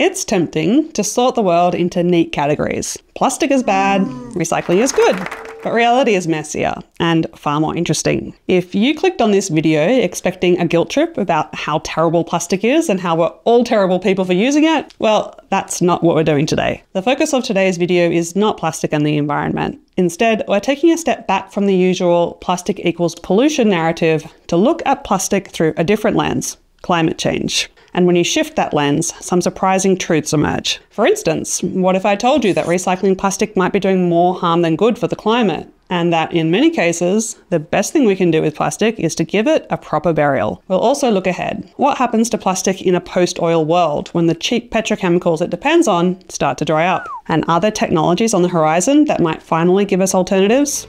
It's tempting to sort the world into neat categories. Plastic is bad, recycling is good. But reality is messier and far more interesting. If you clicked on this video expecting a guilt trip about how terrible plastic is and how we're all terrible people for using it, well, that's not what we're doing today. The focus of today's video is not plastic and the environment. Instead, we're taking a step back from the usual plastic equals pollution narrative to look at plastic through a different lens: climate change. And when you shift that lens, some surprising truths emerge. For instance, what if I told you that recycling plastic might be doing more harm than good for the climate? And that in many cases, the best thing we can do with plastic is to give it a proper burial. We'll also look ahead. What happens to plastic in a post-oil world when the cheap petrochemicals it depends on start to dry up? And are there technologies on the horizon that might finally give us alternatives?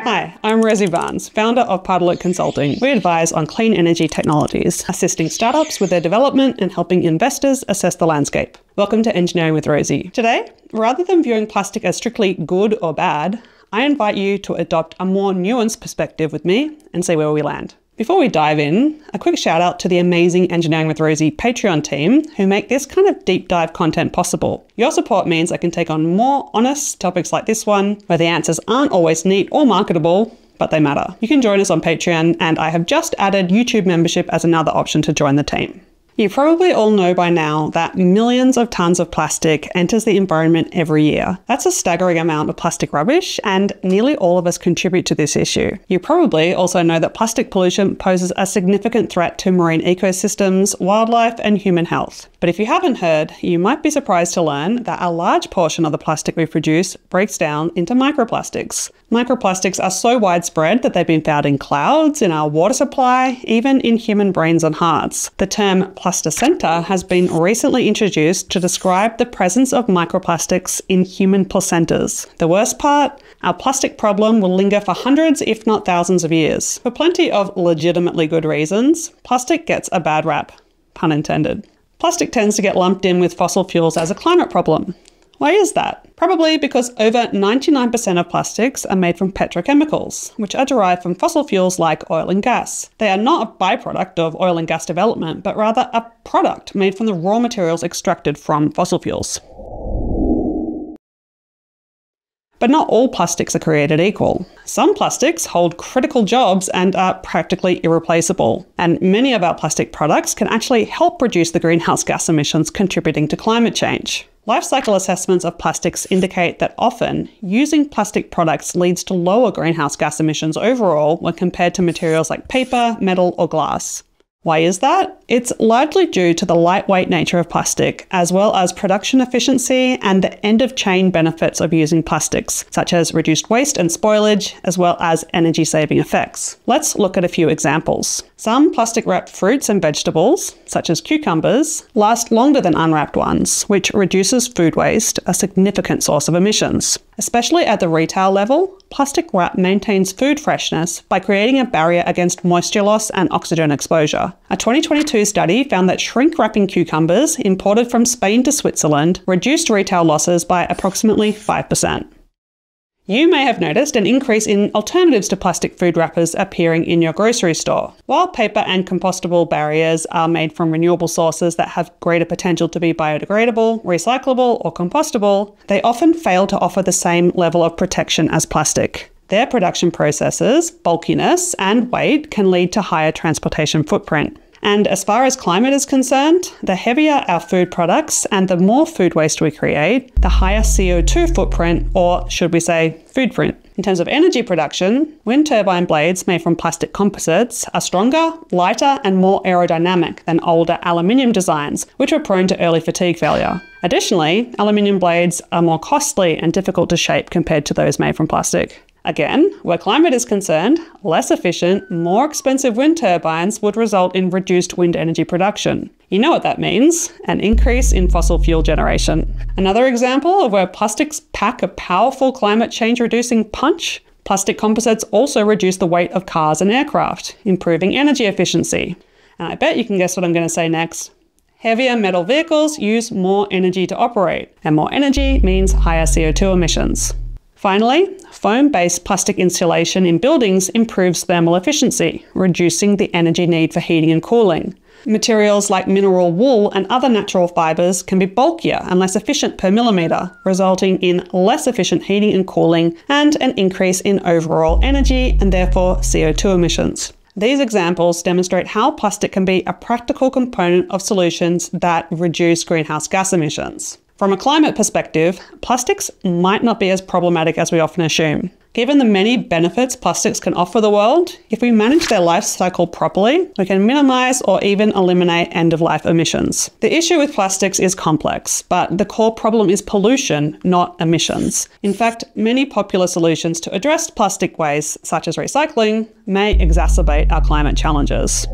Hi, I'm Rosie, founder of Partalook Consulting. We advise on clean energy technologies, assisting startups with their development and helping investors assess the landscape. Welcome to Engineering with Rosie. Today, rather than viewing plastic as strictly good or bad, I invite you to adopt a more nuanced perspective with me and see where we land. Before we dive in, a quick shout out to the amazing Engineering with Rosie Patreon team who make this kind of deep dive content possible. Your support means I can take on more honest topics like this one, where the answers aren't always neat or marketable, but they matter. You can join us on Patreon, and I have just added YouTube membership as another option to join the team. You probably all know by now that millions of tons of plastic enters the environment every year. That's a staggering amount of plastic rubbish, and nearly all of us contribute to this issue. You probably also know that plastic pollution poses a significant threat to marine ecosystems, wildlife, and human health. But if you haven't heard, you might be surprised to learn that a large portion of the plastic we produce breaks down into microplastics. Microplastics are so widespread that they've been found in clouds, in our water supply, even in human brains and hearts. The term placenta has been recently introduced to describe the presence of microplastics in human placentas. The worst part? Our plastic problem will linger for hundreds, if not thousands of years. For plenty of legitimately good reasons, plastic gets a bad rap, pun intended. Plastic tends to get lumped in with fossil fuels as a climate problem. Why is that? Probably because over 99% of plastics are made from petrochemicals, which are derived from fossil fuels like oil and gas. They are not a byproduct of oil and gas development, but rather a product made from the raw materials extracted from fossil fuels. But not all plastics are created equal. Some plastics hold critical jobs and are practically irreplaceable. And many of our plastic products can actually help reduce the greenhouse gas emissions contributing to climate change. Life cycle assessments of plastics indicate that often using plastic products leads to lower greenhouse gas emissions overall when compared to materials like paper, metal, or glass. Why is that? It's largely due to the lightweight nature of plastic, as well as production efficiency and the end-of-chain benefits of using plastics, such as reduced waste and spoilage, as well as energy-saving effects. Let's look at a few examples. Some plastic-wrapped fruits and vegetables, such as cucumbers, last longer than unwrapped ones, which reduces food waste, a significant source of emissions. Especially at the retail level, plastic wrap maintains food freshness by creating a barrier against moisture loss and oxygen exposure. A 2022 study found that shrink-wrapping cucumbers imported from Spain to Switzerland reduced retail losses by approximately 5%. You may have noticed an increase in alternatives to plastic food wrappers appearing in your grocery store. While paper and compostable barriers are made from renewable sources that have greater potential to be biodegradable, recyclable, or compostable, they often fail to offer the same level of protection as plastic. Their production processes, bulkiness, and weight can lead to higher transportation footprint. And as far as climate is concerned, the heavier our food products and the more food waste we create, the higher CO2 footprint, or should we say, food print. In terms of energy production, wind turbine blades made from plastic composites are stronger, lighter, and more aerodynamic than older aluminium designs, which are prone to early fatigue failure. Additionally, aluminium blades are more costly and difficult to shape compared to those made from plastic. Again, where climate is concerned, less efficient, more expensive wind turbines would result in reduced wind energy production. You know what that means: an increase in fossil fuel generation. Another example of where plastics pack a powerful climate change reducing punch: plastic composites also reduce the weight of cars and aircraft, improving energy efficiency. And I bet you can guess what I'm going to say next. Heavier metal vehicles use more energy to operate, and more energy means higher CO2 emissions. Finally, foam-based plastic insulation in buildings improves thermal efficiency, reducing the energy need for heating and cooling. Materials like mineral wool and other natural fibres can be bulkier and less efficient per millimetre, resulting in less efficient heating and cooling and an increase in overall energy and therefore CO2 emissions. These examples demonstrate how plastic can be a practical component of solutions that reduce greenhouse gas emissions. From a climate perspective, plastics might not be as problematic as we often assume. Given the many benefits plastics can offer the world, if we manage their life cycle properly, we can minimise or even eliminate end-of-life emissions. The issue with plastics is complex, but the core problem is pollution, not emissions. In fact, many popular solutions to address plastic waste, such as recycling, may exacerbate our climate challenges.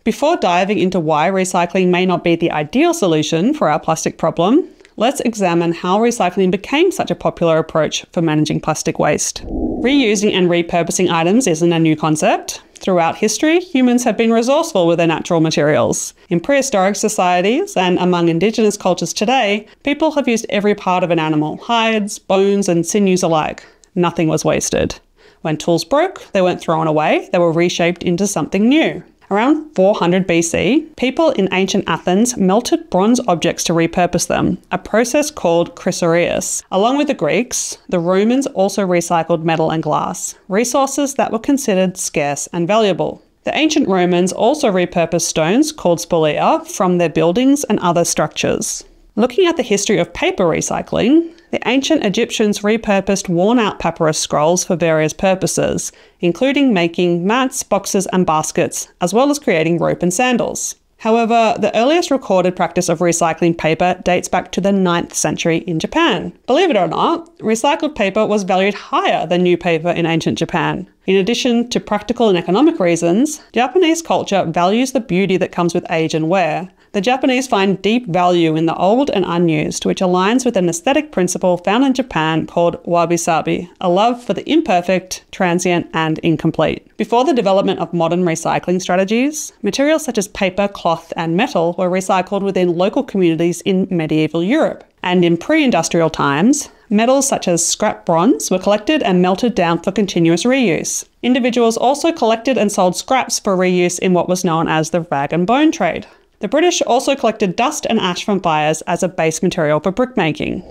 Before diving into why recycling may not be the ideal solution for our plastic problem, let's examine how recycling became such a popular approach for managing plastic waste. Reusing and repurposing items isn't a new concept. Throughout history, humans have been resourceful with their natural materials. In prehistoric societies and among indigenous cultures today, people have used every part of an animal, hides, bones, and sinews alike. Nothing was wasted. When tools broke, they weren't thrown away, they were reshaped into something new. Around 400 BC, people in ancient Athens melted bronze objects to repurpose them, a process called chrysoreus. Along with the Greeks, the Romans also recycled metal and glass, resources that were considered scarce and valuable. The ancient Romans also repurposed stones called spolia from their buildings and other structures. Looking at the history of paper recycling, the ancient Egyptians repurposed worn-out papyrus scrolls for various purposes, including making mats, boxes, and baskets, as well as creating rope and sandals. However, the earliest recorded practice of recycling paper dates back to the 9th century in Japan. Believe it or not, recycled paper was valued higher than new paper in ancient Japan. In addition to practical and economic reasons, Japanese culture values the beauty that comes with age and wear. The Japanese find deep value in the old and unused, which aligns with an aesthetic principle found in Japan called wabi-sabi, a love for the imperfect, transient, and incomplete. Before the development of modern recycling strategies, materials such as paper, cloth, and metal were recycled within local communities in medieval Europe. And in pre-industrial times, metals such as scrap bronze were collected and melted down for continuous reuse. Individuals also collected and sold scraps for reuse in what was known as the rag and bone trade. The British also collected dust and ash from fires as a base material for brickmaking.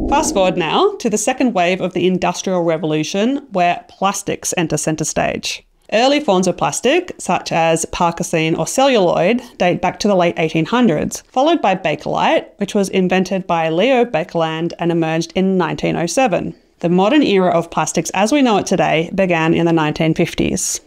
Fast forward now to the second wave of the Industrial Revolution, where plastics enter centre stage. Early forms of plastic, such as Parkesine or celluloid, date back to the late 1800s, followed by Bakelite, which was invented by Leo Baekeland and emerged in 1907. The modern era of plastics as we know it today began in the 1950s.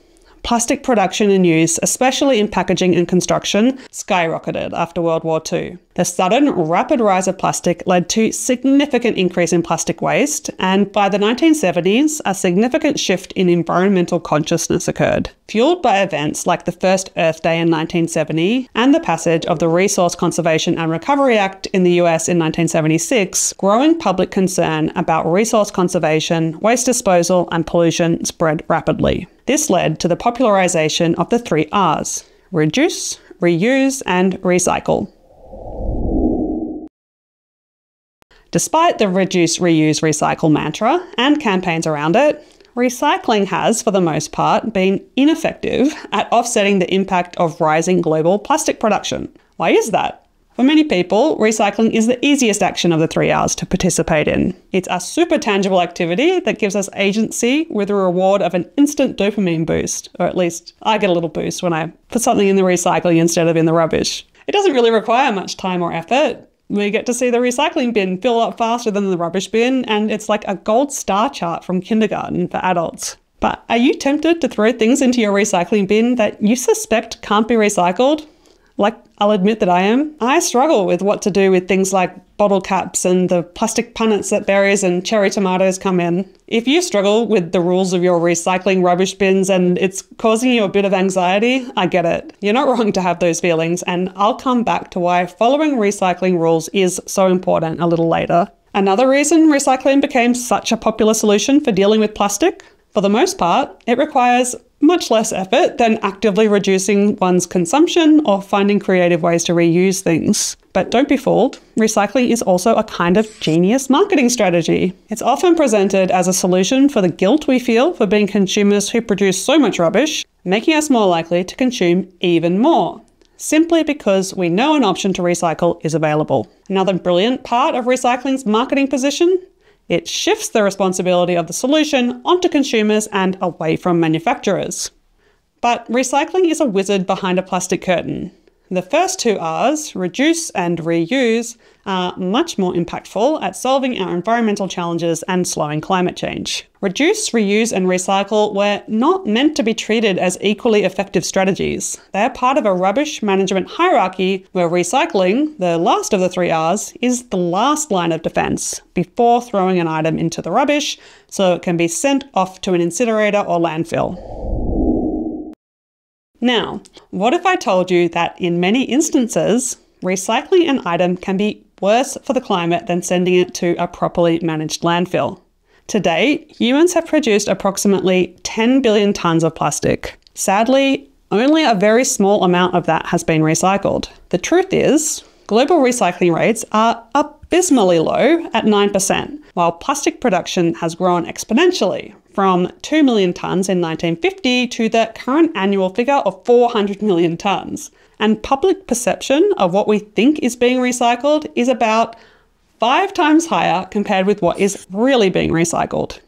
Plastic production and use, especially in packaging and construction, skyrocketed after World War II. The sudden, rapid rise of plastic led to significant increase in plastic waste, and by the 1970s, a significant shift in environmental consciousness occurred. Fueled by events like the first Earth Day in 1970 and the passage of the Resource Conservation and Recovery Act in the US in 1976, growing public concern about resource conservation, waste disposal, and pollution spread rapidly. This led to the popularization of the 3 R's: reduce, reuse, and recycle. Despite the reduce, reuse, recycle mantra and campaigns around it, recycling has, for the most part, been ineffective at offsetting the impact of rising global plastic production. Why is that? For many people, recycling is the easiest action of the 3 R's to participate in. It's a super tangible activity that gives us agency with the reward of an instant dopamine boost, or at least I get a little boost when I put something in the recycling instead of in the rubbish. It doesn't really require much time or effort. We get to see the recycling bin fill up faster than the rubbish bin, and it's like a gold star chart from kindergarten for adults. But are you tempted to throw things into your recycling bin that you suspect can't be recycled? Like, I'll admit that I am. I struggle with what to do with things like bottle caps and the plastic punnets that berries and cherry tomatoes come in. If you struggle with the rules of your recycling rubbish bins and it's causing you a bit of anxiety, I get it. You're not wrong to have those feelings, and I'll come back to why following recycling rules is so important a little later. Another reason recycling became such a popular solution for dealing with plastic? For the most part, it requires much less effort than actively reducing one's consumption or finding creative ways to reuse things. But don't be fooled, recycling is also a kind of genius marketing strategy. It's often presented as a solution for the guilt we feel for being consumers who produce so much rubbish, making us more likely to consume even more, simply because we know an option to recycle is available. Another brilliant part of recycling's marketing position: it shifts the responsibility of the solution onto consumers and away from manufacturers. But recycling is a wizard behind a plastic curtain. The first two R's, reduce and reuse, are much more impactful at solving our environmental challenges and slowing climate change. Reduce, reuse, and recycle were not meant to be treated as equally effective strategies. They're part of a rubbish management hierarchy where recycling, the last of the three R's, is the last line of defense before throwing an item into the rubbish so it can be sent off to an incinerator or landfill. Now, what if I told you that in many instances, recycling an item can be worse for the climate than sending it to a properly managed landfill? Today, humans have produced approximately 10 billion tonnes of plastic. Sadly, only a very small amount of that has been recycled. The truth is, global recycling rates are abysmally low at 9%, while plastic production has grown exponentially from 2 million tonnes in 1950 to the current annual figure of 400 million tonnes. And public perception of what we think is being recycled is about 5 times higher compared with what is really being recycled.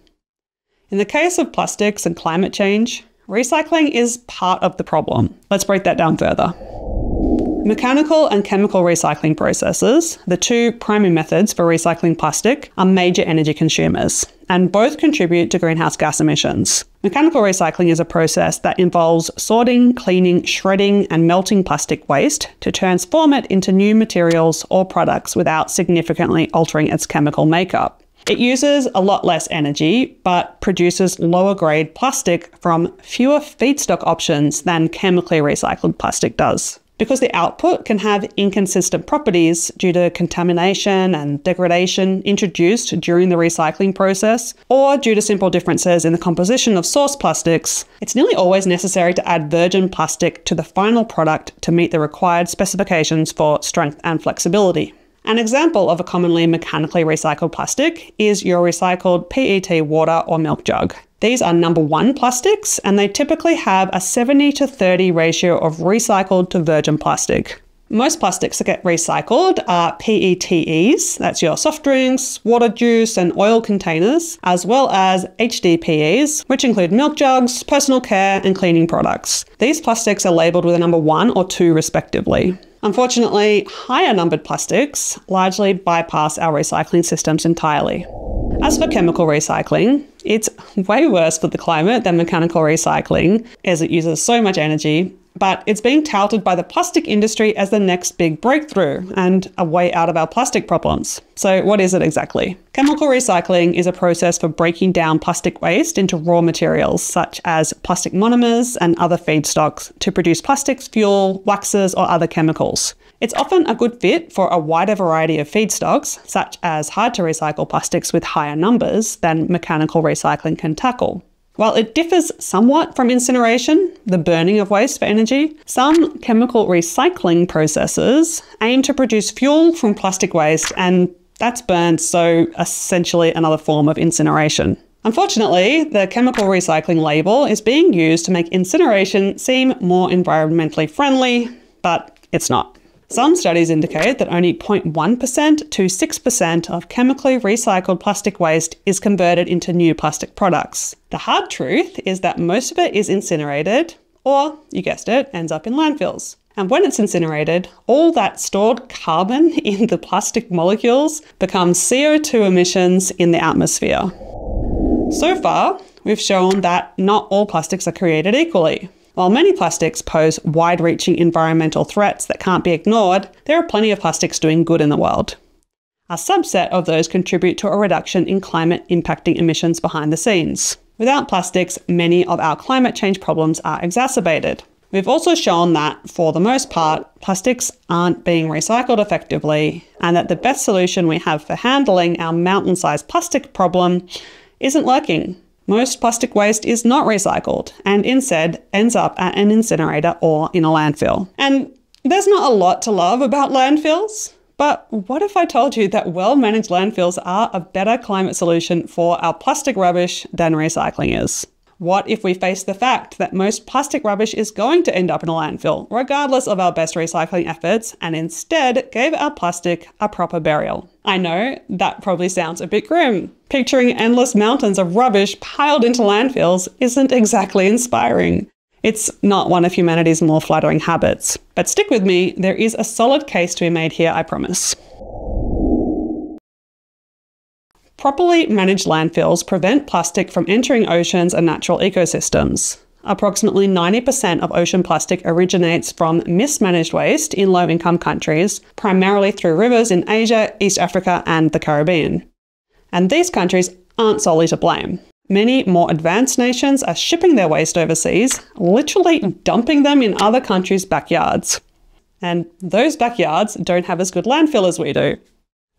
In the case of plastics and climate change, recycling is part of the problem. Let's break that down further. Mechanical and chemical recycling processes, the two primary methods for recycling plastic, are major energy consumers, and both contribute to greenhouse gas emissions. Mechanical recycling is a process that involves sorting, cleaning, shredding, and melting plastic waste to transform it into new materials or products without significantly altering its chemical makeup. It uses a lot less energy, but produces lower grade plastic from fewer feedstock options than chemically recycled plastic does. Because the output can have inconsistent properties due to contamination and degradation introduced during the recycling process, or due to simple differences in the composition of source plastics, it's nearly always necessary to add virgin plastic to the final product to meet the required specifications for strength and flexibility. An example of a commonly mechanically recycled plastic is your recycled PET water or milk jug. These are number 1 plastics, and they typically have a 70-30 ratio of recycled to virgin plastic. Most plastics that get recycled are PETEs, that's your soft drinks, water juice, and oil containers, as well as HDPEs, which include milk jugs, personal care, and cleaning products. These plastics are labelled with a number 1 or 2 respectively. Unfortunately, higher numbered plastics largely bypass our recycling systems entirely. As for chemical recycling, it's way worse for the climate than mechanical recycling, as it uses so much energy, but it's being touted by the plastic industry as the next big breakthrough and a way out of our plastic problems. So what is it exactly? Chemical recycling is a process for breaking down plastic waste into raw materials such as plastic monomers and other feedstocks to produce plastics, fuel, waxes, or other chemicals. It's often a good fit for a wider variety of feedstocks, such as hard-to-recycle plastics with higher numbers than mechanical recycling can tackle. While it differs somewhat from incineration, the burning of waste for energy, some chemical recycling processes aim to produce fuel from plastic waste, and that's burned, so essentially another form of incineration. Unfortunately, the chemical recycling label is being used to make incineration seem more environmentally friendly, but it's not. Some studies indicate that only 0.1% to 6% of chemically recycled plastic waste is converted into new plastic products. The hard truth is that most of it is incinerated, or, you guessed it, ends up in landfills. And when it's incinerated, all that stored carbon in the plastic molecules becomes CO2 emissions in the atmosphere. So far, we've shown that not all plastics are created equally. While many plastics pose wide-reaching environmental threats that can't be ignored, there are plenty of plastics doing good in the world. A subset of those contribute to a reduction in climate-impacting emissions behind the scenes. Without plastics, many of our climate change problems are exacerbated. We've also shown that, for the most part, plastics aren't being recycled effectively, and that the best solution we have for handling our mountain-sized plastic problem isn't working. Most plastic waste is not recycled and instead ends up at an incinerator or in a landfill. And there's not a lot to love about landfills, but what if I told you that well-managed landfills are a better climate solution for our plastic rubbish than recycling is? What if we face the fact that most plastic rubbish is going to end up in a landfill, regardless of our best recycling efforts, and instead gave our plastic a proper burial? I know that probably sounds a bit grim. Picturing endless mountains of rubbish piled into landfills isn't exactly inspiring. It's not one of humanity's more flattering habits. But stick with me, there is a solid case to be made here, I promise. Properly managed landfills prevent plastic from entering oceans and natural ecosystems. Approximately 90% of ocean plastic originates from mismanaged waste in low-income countries, primarily through rivers in Asia, East Africa, and the Caribbean. And these countries aren't solely to blame. Many more advanced nations are shipping their waste overseas, literally dumping them in other countries' backyards. And those backyards don't have as good landfill as we do.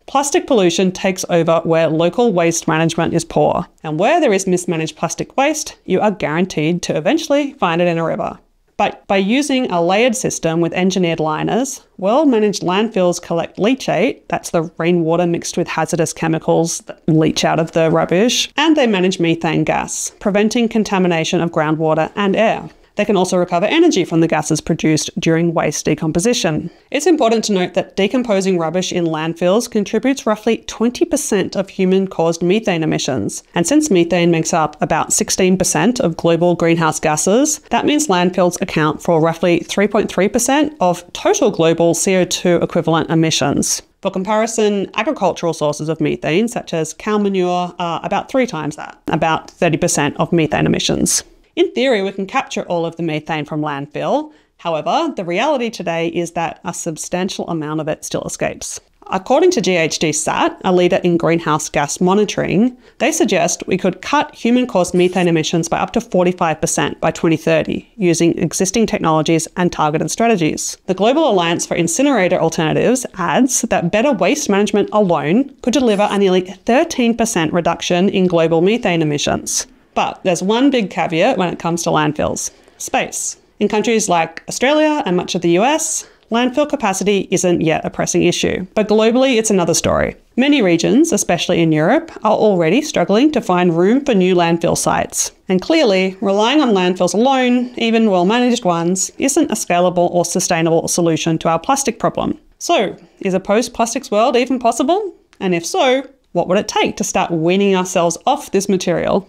Plastic pollution takes over where local waste management is poor, and where there is mismanaged plastic waste, you are guaranteed to eventually find it in a river. But by using a layered system with engineered liners, well-managed landfills collect leachate, that's the rainwater mixed with hazardous chemicals that leach out of the rubbish, and they manage methane gas, preventing contamination of groundwater and air. They can also recover energy from the gases produced during waste decomposition. It's important to note that decomposing rubbish in landfills contributes roughly 20% of human-caused methane emissions. And since methane makes up about 16% of global greenhouse gases, that means landfills account for roughly 3.3% of total global CO2 equivalent emissions. For comparison, agricultural sources of methane, such as cow manure, are about 3 times that, about 30% of methane emissions. In theory, we can capture all of the methane from landfill. However, the reality today is that a substantial amount of it still escapes. According to GHG SAT, a leader in greenhouse gas monitoring, they suggest we could cut human-caused methane emissions by up to 45% by 2030 using existing technologies and targeted strategies. The Global Alliance for Incinerator Alternatives adds that better waste management alone could deliver a nearly 13% reduction in global methane emissions. But there's one big caveat when it comes to landfills: space. In countries like Australia and much of the US, landfill capacity isn't yet a pressing issue. But globally, it's another story. Many regions, especially in Europe, are already struggling to find room for new landfill sites. And clearly, relying on landfills alone, even well-managed ones, isn't a scalable or sustainable solution to our plastic problem. So, is a post-plastics world even possible? And if so, what would it take to start weaning ourselves off this material?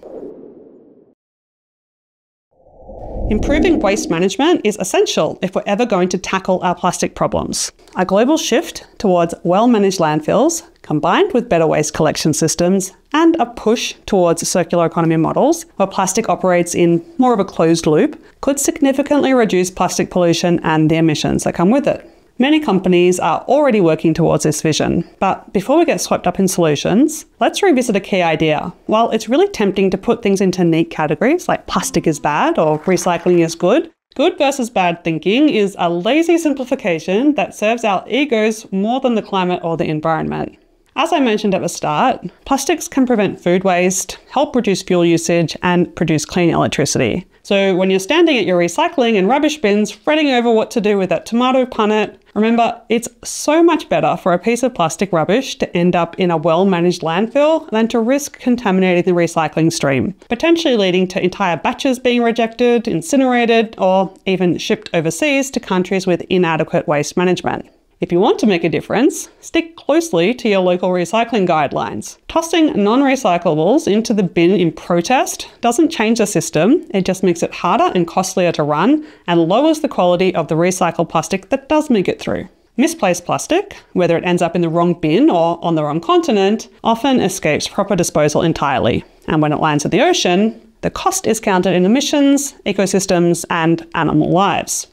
Improving waste management is essential if we're ever going to tackle our plastic problems. A global shift towards well-managed landfills, combined with better waste collection systems and a push towards circular economy models where plastic operates in more of a closed loop, could significantly reduce plastic pollution and the emissions that come with it. Many companies are already working towards this vision, but before we get swept up in solutions, let's revisit a key idea. While it's really tempting to put things into neat categories like plastic is bad or recycling is good, good versus bad thinking is a lazy simplification that serves our egos more than the climate or the environment. As I mentioned at the start, plastics can prevent food waste, help reduce fuel usage, and produce clean electricity. So when you're standing at your recycling and rubbish bins, fretting over what to do with that tomato punnet, remember, it's so much better for a piece of plastic rubbish to end up in a well-managed landfill than to risk contaminating the recycling stream, potentially leading to entire batches being rejected, incinerated, or even shipped overseas to countries with inadequate waste management. If you want to make a difference, stick closely to your local recycling guidelines. Tossing non-recyclables into the bin in protest doesn't change the system, it just makes it harder and costlier to run and lowers the quality of the recycled plastic that does make it through. Misplaced plastic, whether it ends up in the wrong bin or on the wrong continent, often escapes proper disposal entirely. And when it lands at the ocean, the cost is counted in emissions, ecosystems, and animal lives.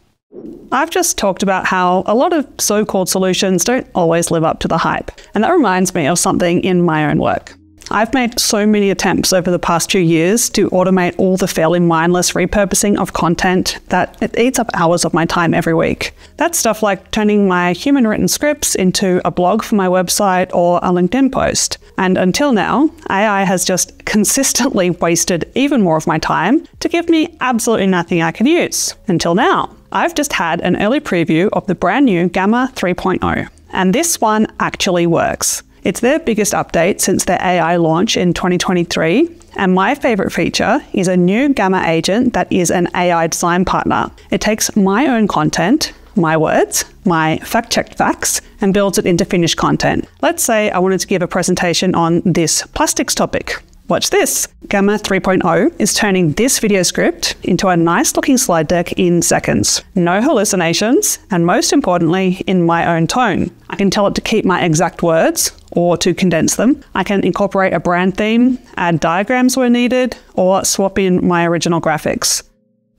I've just talked about how a lot of so-called solutions don't always live up to the hype, and that reminds me of something in my own work. I've made so many attempts over the past few years to automate all the fairly mindless repurposing of content that it eats up hours of my time every week. That's stuff like turning my human-written scripts into a blog for my website or a LinkedIn post. And until now, AI has just consistently wasted even more of my time to give me absolutely nothing I can use. Until now. I've just had an early preview of the brand new Gamma 3.0, and this one actually works. It's their biggest update since their AI launch in 2023, and my favorite feature is a new Gamma agent that is an AI design partner. It takes my own content, my words, my fact-checked facts, and builds it into finished content. Let's say I wanted to give a presentation on this plastics topic. Watch this. Gamma 3.0 is turning this video script into a nice-looking slide deck in seconds. No hallucinations, and most importantly, in my own tone. I can tell it to keep my exact words, or to condense them. I can incorporate a brand theme, add diagrams where needed, or swap in my original graphics.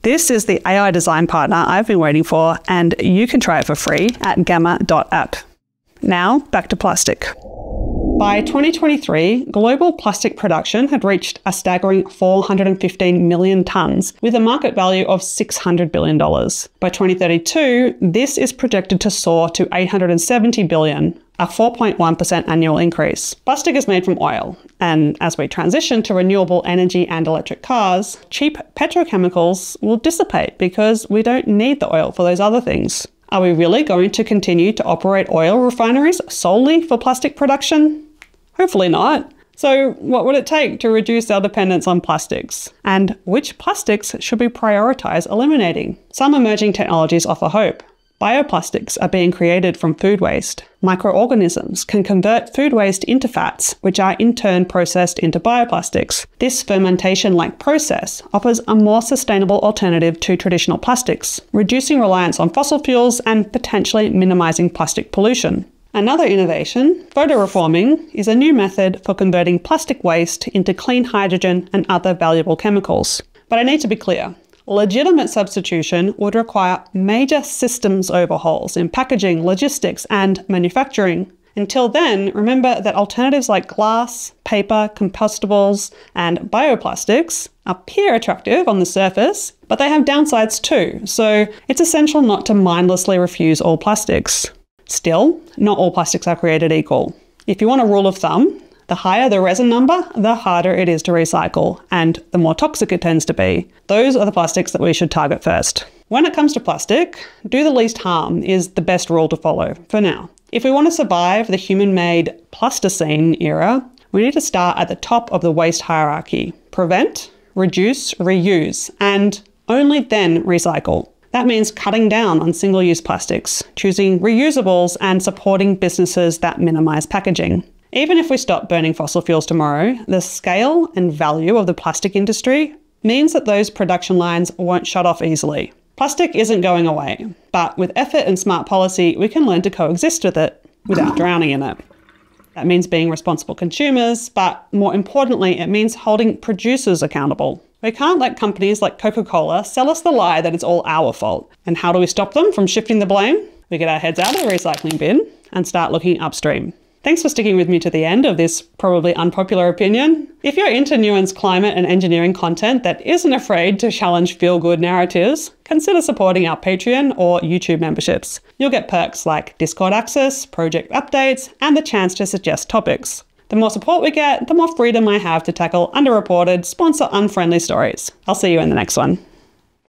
This is the AI design partner I've been waiting for, and you can try it for free at gamma.app. Now, back to plastic. By 2023, global plastic production had reached a staggering 415 million tonnes, with a market value of $600 billion. By 2032, this is projected to soar to $870 billion, a 4.1% annual increase. Plastic is made from oil, and as we transition to renewable energy and electric cars, cheap petrochemicals will dissipate because we don't need the oil for those other things. Are we really going to continue to operate oil refineries solely for plastic production? Hopefully not. So what would it take to reduce our dependence on plastics? And which plastics should we prioritize eliminating? Some emerging technologies offer hope. Bioplastics are being created from food waste. Microorganisms can convert food waste into fats, which are in turn processed into bioplastics. This fermentation-like process offers a more sustainable alternative to traditional plastics, reducing reliance on fossil fuels and potentially minimizing plastic pollution. Another innovation, photoreforming, is a new method for converting plastic waste into clean hydrogen and other valuable chemicals. But I need to be clear. Legitimate substitution would require major systems overhauls in packaging, logistics, and manufacturing. Until then, remember that alternatives like glass, paper, compostables, and bioplastics appear attractive on the surface, but they have downsides too, so it's essential not to mindlessly refuse all plastics. Still, not all plastics are created equal. If you want a rule of thumb, the higher the resin number, the harder it is to recycle, and the more toxic it tends to be. Those are the plastics that we should target first. When it comes to plastic, do the least harm is the best rule to follow, for now. If we want to survive the human-made Plasticine era, we need to start at the top of the waste hierarchy. Prevent, reduce, reuse, and only then recycle. That means cutting down on single-use plastics, choosing reusables, and supporting businesses that minimize packaging. Even if we stop burning fossil fuels tomorrow, the scale and value of the plastic industry means that those production lines won't shut off easily. Plastic isn't going away, but with effort and smart policy, we can learn to coexist with it without drowning in it. That means being responsible consumers, but more importantly, it means holding producers accountable. We can't let companies like Coca-Cola sell us the lie that it's all our fault. And how do we stop them from shifting the blame? We get our heads out of the recycling bin and start looking upstream. Thanks for sticking with me to the end of this probably unpopular opinion. If you're into nuanced climate and engineering content that isn't afraid to challenge feel-good narratives, consider supporting our Patreon or YouTube memberships. You'll get perks like Discord access, project updates, and the chance to suggest topics. The more support we get, the more freedom I have to tackle underreported, sponsor-unfriendly stories. I'll see you in the next one.